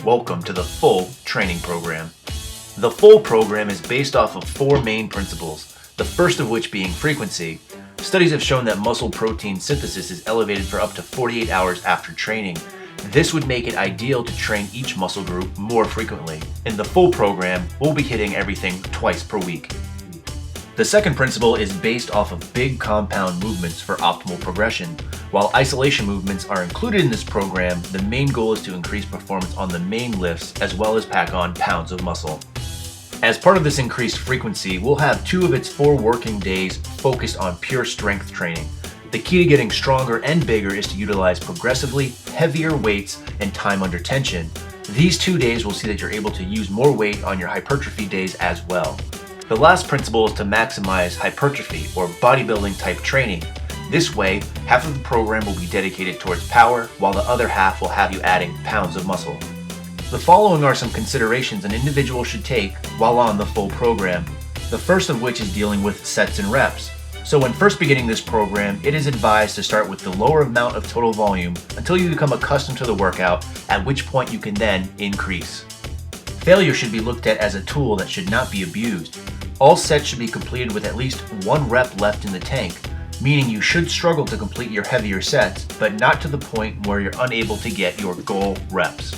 Welcome to the PHUL training program. The PHUL program is based off of four main principles, the first of which being frequency. Studies have shown that muscle protein synthesis is elevated for up to 48 hours after training. This would make it ideal to train each muscle group more frequently. In the PHUL program, we'll be hitting everything twice per week. The second principle is based off of big compound movements for optimal progression. While isolation movements are included in this program, the main goal is to increase performance on the main lifts as well as pack on pounds of muscle. As part of this increased frequency, we'll have 2 of its 4 working days focused on pure strength training. The key to getting stronger and bigger is to utilize progressively heavier weights and time under tension. These 2 days will see that you're able to use more weight on your hypertrophy days as well. The last principle is to maximize hypertrophy or bodybuilding type training. This way, half of the program will be dedicated towards power, while the other half will have you adding pounds of muscle. The following are some considerations an individual should take while on the PHUL program. The first of which is dealing with sets and reps. So when first beginning this program, it is advised to start with the lower amount of total volume until you become accustomed to the workout, at which point you can then increase. Failure should be looked at as a tool that should not be abused. All sets should be completed with at least 1 rep left in the tank, meaning you should struggle to complete your heavier sets, but not to the point where you're unable to get your goal reps.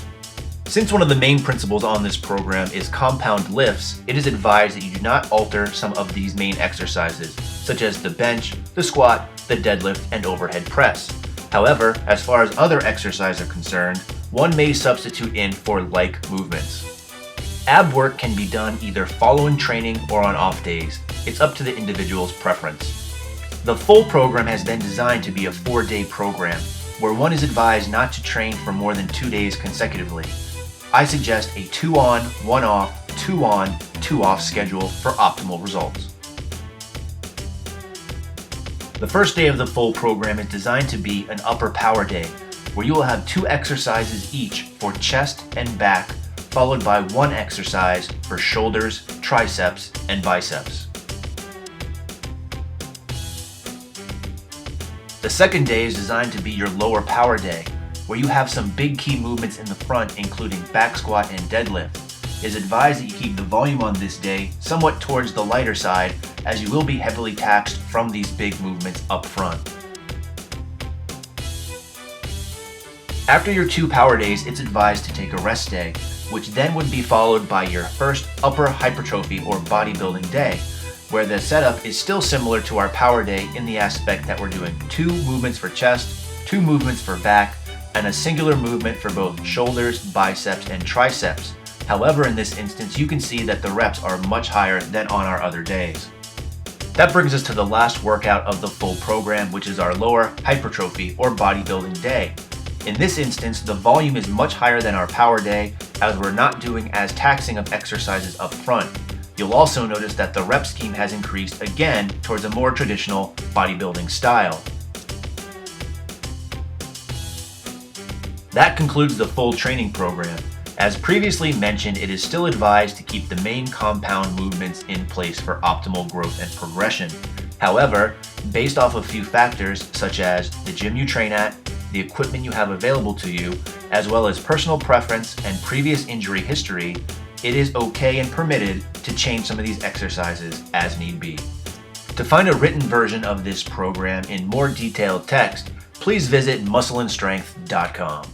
Since one of the main principles on this program is compound lifts, it is advised that you do not alter some of these main exercises, such as the bench, the squat, the deadlift, and overhead press. However, as far as other exercises are concerned, one may substitute in for like movements. Ab work can be done either following training or on off days. It's up to the individual's preference. The PHUL program has been designed to be a 4-day program, where one is advised not to train for more than 2 days consecutively. I suggest a 2 on, 1 off, 2 on, 2 off schedule for optimal results. The first day of the PHUL program is designed to be an upper power day, where you will have 2 exercises each for chest and back, followed by 1 exercise for shoulders, triceps, and biceps. The second day is designed to be your lower power day, where you have some big key movements in the front, including back squat and deadlift. It is advised that you keep the volume on this day somewhat towards the lighter side, as you will be heavily taxed from these big movements up front. After your 2 power days, it's advised to take a rest day, which then would be followed by your first upper hypertrophy or bodybuilding day, where the setup is still similar to our power day in the aspect that we're doing 2 movements for chest, 2 movements for back, and a singular movement for both shoulders, biceps, and triceps. However, in this instance, you can see that the reps are much higher than on our other days. That brings us to the last workout of the PHUL program, which is our lower hypertrophy or bodybuilding day. In this instance, the volume is much higher than our power day, as we're not doing as taxing of exercises up front. You'll also notice that the rep scheme has increased again towards a more traditional bodybuilding style. That concludes the PHUL training program. As previously mentioned, it is still advised to keep the main compound movements in place for optimal growth and progression. However, based off a few factors such as the gym you train at, the equipment you have available to you, as well as personal preference and previous injury history, it is okay and permitted to change some of these exercises as need be. To find a written version of this program in more detailed text, please visit muscleandstrength.com.